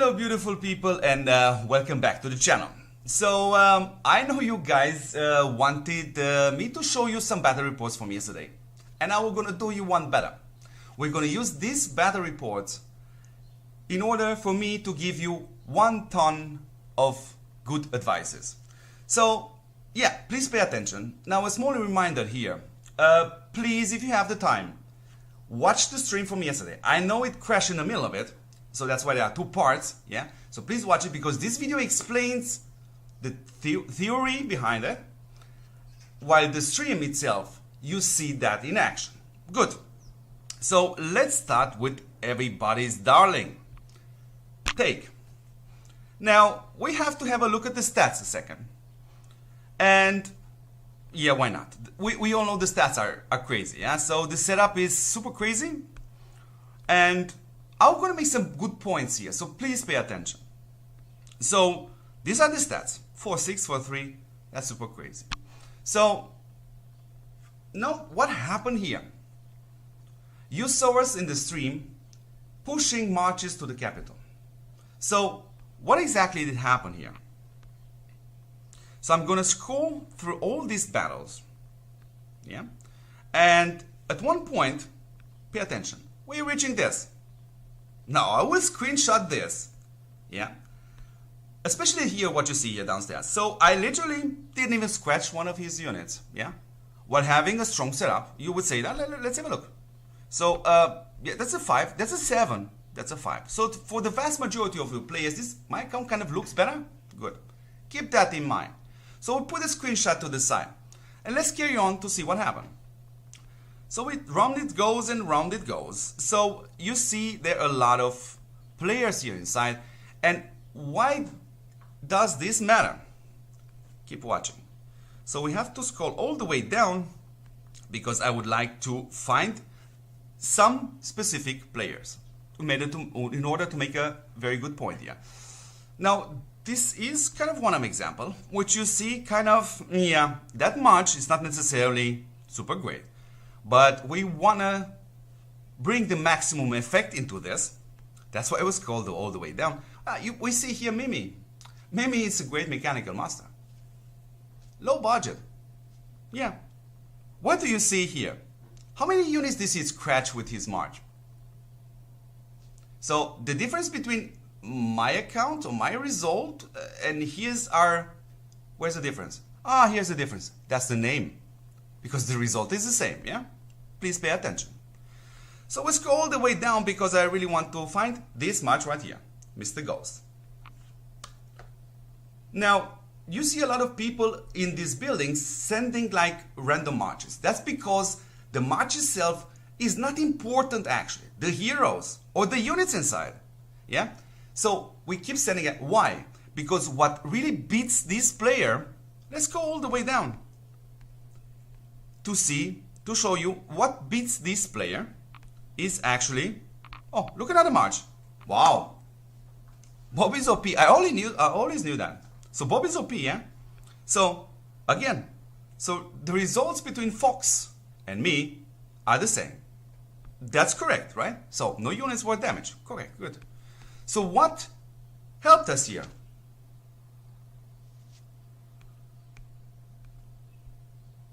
Hello beautiful people, and welcome back to the channel. So I know you guys wanted me to show you some battle reports from yesterday, and now we're gonna do you one better. We're gonna use these battle reports in order for me to give you 1 ton of good advices. So yeah, please pay attention. Now a small reminder here, please, if you have the time, watch the stream from yesterday. I know it crashed in the middle of it, so that's why there are 2 parts, yeah? So please watch it, because this video explains the theory behind it, while the stream itself, you see that in action. Good. So let's start with everybody's darling, take. Now, we have to have a look at the stats a second. And yeah, why not? We all know the stats are crazy, yeah? So the setup is super crazy, and I'm going to make some good points here, so please pay attention. So these are the stats, 4-6, 4-3, that's super crazy. So now what happened here? You saw us in the stream pushing marches to the capital. So what exactly did happen here? So I'm going to scroll through all these battles, yeah? And at one point, pay attention, we're reaching this. Now I will screenshot this, yeah? Especially here, what you see here downstairs. So I literally didn't even scratch one of his units, yeah? While having a strong setup, you would say that, let's have a look. So yeah, that's a 5, that's a 7, that's a 5. So for the vast majority of you players, this my account kind of looks better. Good, keep that in mind. So we'll put a screenshot to the side, and let's carry on to see what happened. So round it goes and round it goes. So you see there are a lot of players here inside. And why does this matter? Keep watching. So we have to scroll all the way down, because I would like to find some specific players in order to make a very good point here. Now this is kind of one example, which you see kind of, yeah, that much is not necessarily super great. But we want to bring the maximum effect into this. That's why it was called all the way down. We see here Mimi. Mimi is a great mechanical master. Low budget. Yeah. What do you see here? How many units does he scratch with his march? So the difference between my account or my result and his are, where's the difference? Here's the difference. That's the name. Because the result is the same, yeah? Please pay attention. So let's go all the way down, because I really want to find this match right here, Mr. Ghost. Now, you see a lot of people in these buildings sending like random marches. That's because the march itself is not important actually. The heroes or the units inside, yeah? So we keep sending it. Why? Because what really beats this player, let's go all the way down. To show you what beats this player is actually, oh, look at another march. Wow, Bobby's OP. I always knew that. So Bobby's OP, yeah? So again, so the results between Fox and me are the same. That's correct, right? So no units were damaged. Correct, good. So what helped us here?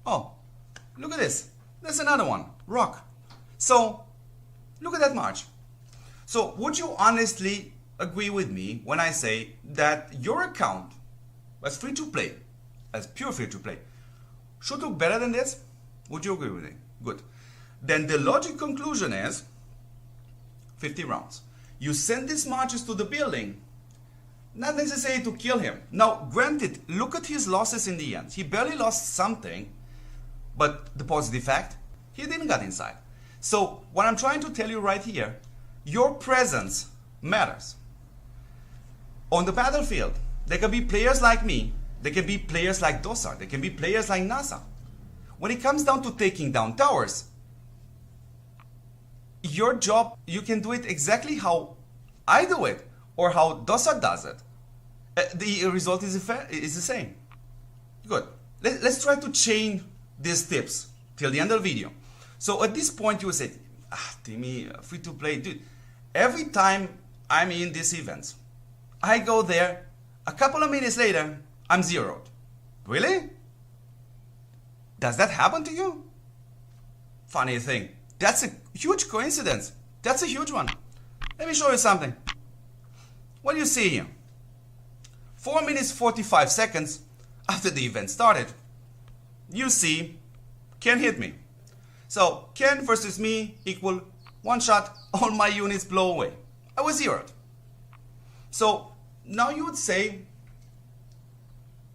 Oh, look at this. There's another one, Rock. So look at that march. So would you honestly agree with me when I say that your account, as free to play, as pure free to play, should look better than this? Would you agree with me? Good. Then the logic conclusion is 50 rounds. You send these marches to the building, not necessarily to kill him. Now, granted, look at his losses in the end. He barely lost something. But the positive fact, he didn't get inside. So what I'm trying to tell you right here, your presence matters. On the battlefield, there can be players like me, there can be players like Dosar, there can be players like NASA. When it comes down to taking down towers, your job, you can do it exactly how I do it, or how Dosar does it. The result is the same. Good. Let's try to chain these tips till the end of the video. So at this point you will say, Timmy, free to play, dude. Every time I'm in these events, I go there, a couple of minutes later, I'm zeroed. Really? Does that happen to you? Funny thing. That's a huge coincidence. That's a huge one. Let me show you something. What do you see here? 4 minutes 45 seconds after the event started, you see Ken hit me. So Ken versus me equal one shot, all my units blow away. I was zeroed. So now you would say,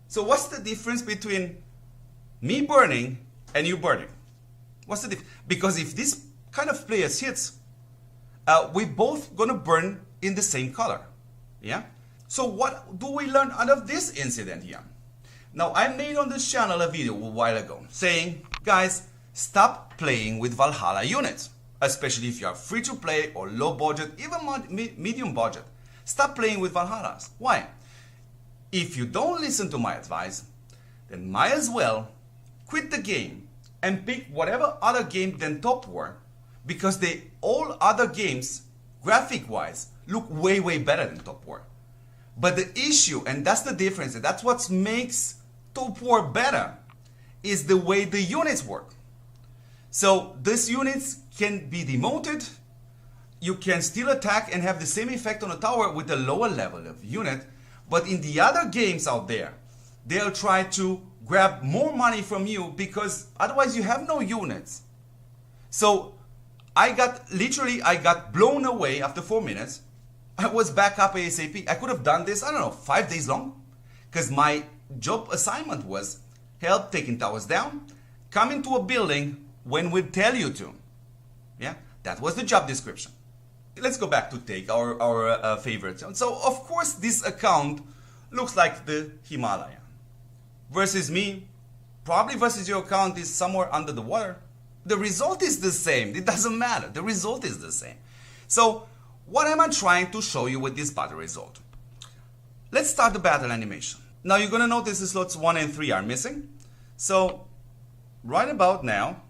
so what's the difference between me burning and you burning? What's the difference? Because if this kind of players hits, we both gonna burn in the same color. Yeah? So what do we learn out of this incident here? Now I made on this channel a video a while ago saying, guys, stop playing with Valhalla units, especially if you are free to play or low budget, even medium budget. Stop playing with Valhallas. Why? If you don't listen to my advice, then might as well quit the game and pick whatever other game than TOPWAR, because all other games, graphic-wise, look way, way better than TOPWAR. But the issue, and that's the difference, and that's what makes TOPWAR better, is the way the units work. So these units can be demoted, you can still attack and have the same effect on a tower with a lower level of unit, but in the other games out there, they'll try to grab more money from you because otherwise you have no units. So I got blown away after 4 minutes. I was back up ASAP. I could have done this, I don't know, 5 days long, because my job assignment was help taking towers down, come into a building when we tell you to. Yeah, that was the job description. Let's go back to take our favorite. So of course this account looks like the Himalaya. Versus me, probably versus your account is somewhere under the water. The result is the same. It doesn't matter. The result is the same. So what am I trying to show you with this battle result? Let's start the battle animation. Now you're going to notice the slots 1 and 3 are missing. So right about now,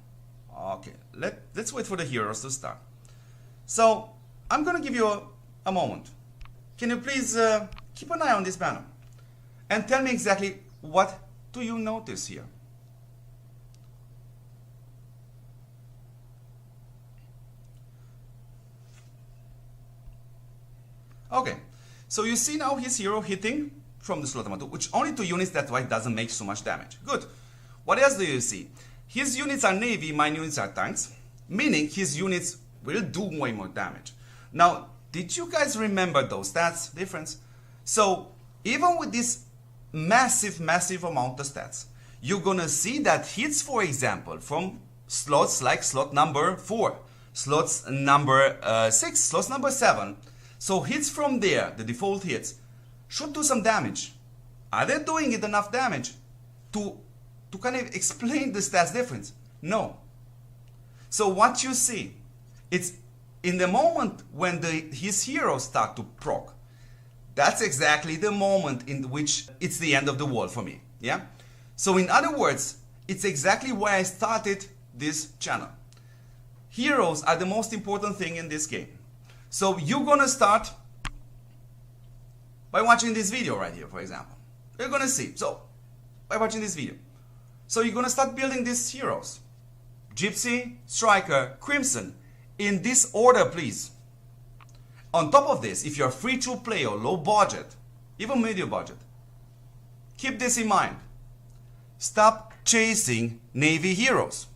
okay, let's wait for the heroes to start. So I'm going to give you a moment. Can you please keep an eye on this banner and tell me exactly what do you notice here? Okay, so you see now his hero hitting from the slot number 2, which only 2 units, that's why it doesn't make so much damage. Good. What else do you see? His units are navy, my units are tanks, meaning his units will do way more damage. Now, did you guys remember those stats difference? So even with this massive amount of stats, you're gonna see that hits, for example, from slots like slot number 4, slots number 6, slots number 7. So hits from there, the default hits, should do some damage. Are they doing it enough damage to kind of explain the stats difference? No. So what you see, it's in the moment when his heroes start to proc. That's exactly the moment in which it's the end of the world for me. Yeah. So in other words, it's exactly why I started this channel. Heroes are the most important thing in this game. So you're gonna start by watching this video right here, for example. You're gonna see. So by watching this video. So you're gonna start building these heroes. Gypsy, Striker, Crimson. In this order, please. On top of this, if you're free to play or low budget, even medium budget, keep this in mind. Stop chasing Navy heroes.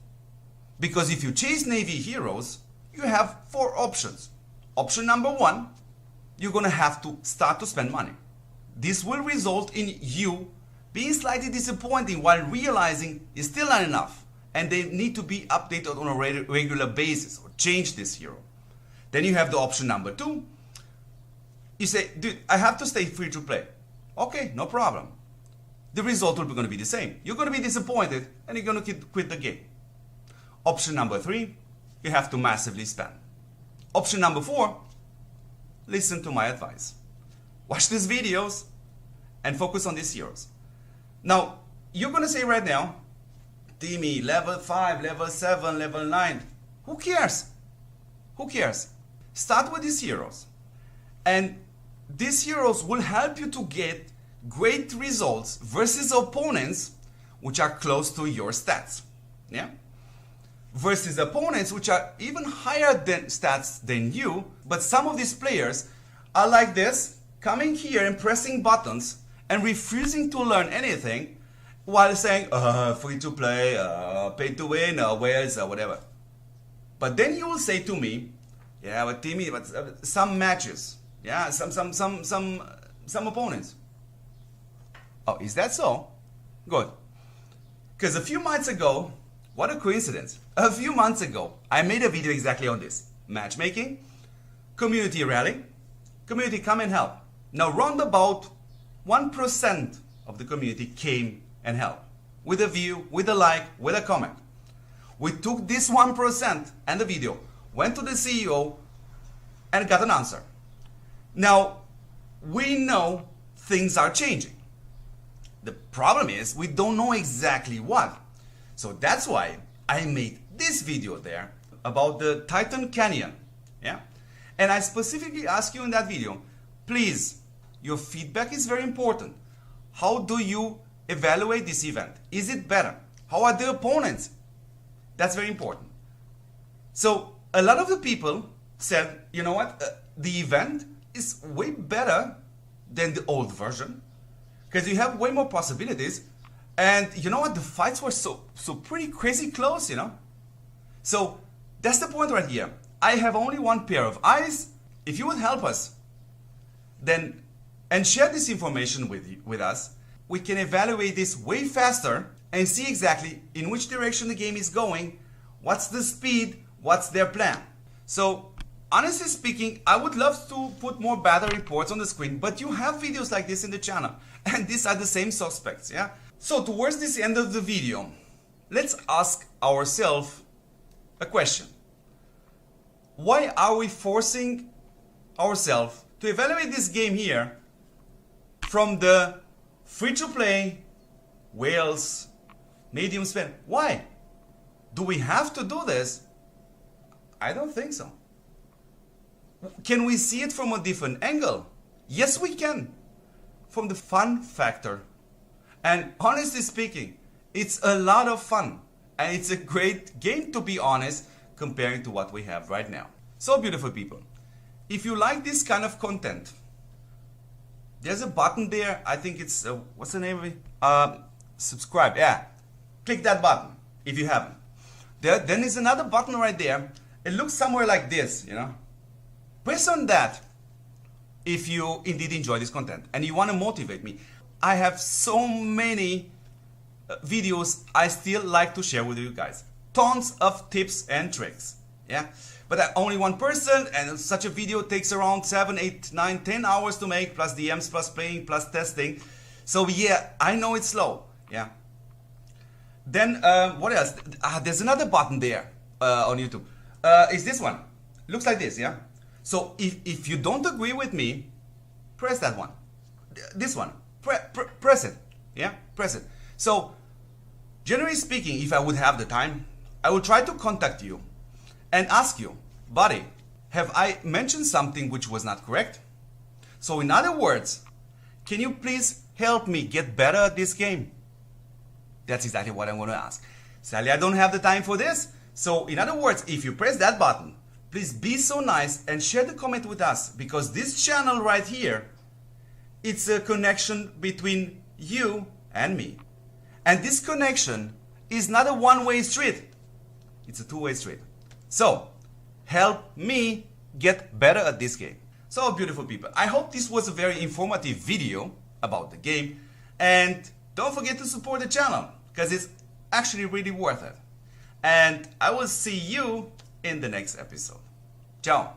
Because if you chase Navy heroes, you have 4 options. Option number 1, you're gonna have to start to spend money. This will result in you being slightly disappointed while realizing it's still not enough and they need to be updated on a regular basis or change this hero. Then you have the option number 2. You say, dude, I have to stay free to play. Okay, no problem. The result will be going to be the same. You're going to be disappointed and you're going to quit the game. Option number 3, you have to massively spend. Option number 4, listen to my advice. Watch these videos and focus on these heroes. Now, you're going to say right now, Timmy, level 5, level 7, level 9. Who cares? Who cares? Start with these heroes. And these heroes will help you to get great results versus opponents which are close to your stats. Yeah? Versus opponents which are even higher than stats than you, but some of these players are like this, coming here and pressing buttons and refusing to learn anything while saying, free to play, pay to win, where's whatever. But then you will say to me, yeah, but Timmy, but some matches, yeah, some opponents. Oh, is that so? Good. Because a few months ago, what a coincidence. A few months ago, I made a video exactly on this. Matchmaking, community rally, community come and help. Now round about 1% of the community came and helped. With a view, with a like, with a comment. We took this 1% and the video, went to the CEO and got an answer. Now, we know things are changing. The problem is we don't know exactly what. So that's why I made this video there about the Titan Canyon. Yeah? And I specifically ask you in that video, please, your feedback is very important. How do you evaluate this event? Is it better? How are the opponents? That's very important. So a lot of the people said, you know what, the event is way better than the old version because you have way more possibilities, and you know what, the fights were so pretty crazy close, you know. So that's the point right here. I have only one pair of eyes. If you would help us then and share this information with us, we can evaluate this way faster and see exactly in which direction the game is going, what's the speed, what's their plan. So honestly speaking, I would love to put more battle reports on the screen, but you have videos like this in the channel, and these are the same suspects, yeah? So towards this end of the video, let's ask ourselves a question. Why are we forcing ourselves to evaluate this game here from the free-to-play, whales, medium spend? Why? Do we have to do this? I don't think so. Can we see it from a different angle? Yes, we can. From the fun factor. And honestly speaking, it's a lot of fun. And it's a great game, to be honest, comparing to what we have right now. So beautiful people, if you like this kind of content, there's a button there. I think it's, what's the name of it? Subscribe. Yeah. Click that button if you haven't. Then there's another button right there. It looks somewhere like this, you know. Press on that if you indeed enjoy this content and you want to motivate me. I have so many videos I still like to share with you guys. Tons of tips and tricks. Yeah. But I'm only one person, and such a video takes around 7, 8, 9, 10 hours to make, plus DMs, plus playing, plus testing. So yeah, I know it's slow. Yeah. Then what else? There's another button there on YouTube. Is this one? Looks like this, yeah? So if you don't agree with me, press that one. This one. Press it. Yeah? Press it. So, generally speaking, if I would have the time, I will try to contact you and ask you, buddy, have I mentioned something which was not correct? So in other words, can you please help me get better at this game? That's exactly what I'm going to ask. Sadly, I don't have the time for this. So in other words, if you press that button, please be so nice and share the comment with us, because this channel right here, it's a connection between you and me. And this connection is not a one-way street. It's a two-way street. So help me get better at this game. So beautiful people, I hope this was a very informative video about the game, and don't forget to support the channel because it's actually really worth it. And I will see you in the next episode. Ciao.